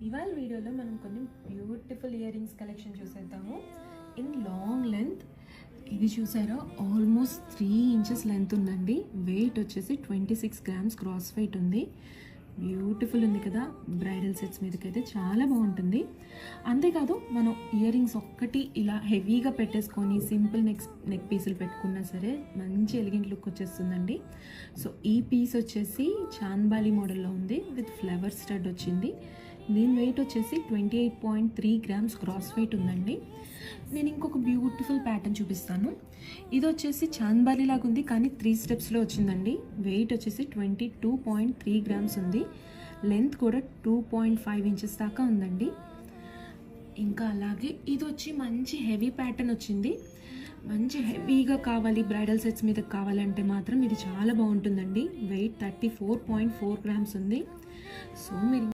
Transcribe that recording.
ఇవాళ వీడియోలో మనం కొన్ని బ్యూటిఫుల్ ఇయర్ రింగ్స్ కలెక్షన్ చూసేద్దాము. ఇన్ లాంగ్ లెంత్ ఇది చూసారా, ఆల్మోస్ట్ 3 ఇంచెస్ లెంత్ ఉందండి. వెయిట్ వచ్చేసి 26 గ్రామ్స్ క్రాస్ వెయిట్ ఉంది. బ్యూటిఫుల్ ఉంది కదా, బ్రైడల్ సెట్స్ మీదకి అయితే చాలా బాగుంటుంది. అంతేకాదు మనం ఇయర్ రింగ్స్ ఒక్కటి ఇలా హెవీగా పెట్టేసుకొని సింపుల్ నెక్ పీసులు పెట్టుకున్నా సరే మంచి ఎలిగెంట్ లుక్ వచ్చేస్తుందండి. సో ఈ పీస్ వచ్చేసి చాంద్బాలి మోడల్లో ఉంది, విత్ ఫ్లవర్ స్టడ్ వచ్చింది. దీని వెయిట్ వచ్చేసి 28.3 గ్రామ్స్ క్రాస్ వెయిట్ ఉందండి. నేను ఇంకొక బ్యూటిఫుల్ ప్యాటర్న్ చూపిస్తాను. ఇది వచ్చేసి చాంద్బాలి లాగా ఉంది, కానీ 3 స్టెప్స్లో వచ్చిందండి. వెయిట్ వచ్చేసి 22.3 గ్రామ్స్ ఉంది. లెంత్ కూడా 2.5 ఇంచెస్ దాకా ఉందండి. ఇంకా అలాగే ఇది వచ్చి మంచి హెవీ ప్యాటర్న్ వచ్చింది. మంచి హెవీగా కావాలి, బ్రైడల్ సెట్స్ మీద కావాలంటే మాత్రం ఇది చాలా బాగుంటుందండి. వెయిట్ 34.4 గ్రామ్స్ ఉంది. సో మీరు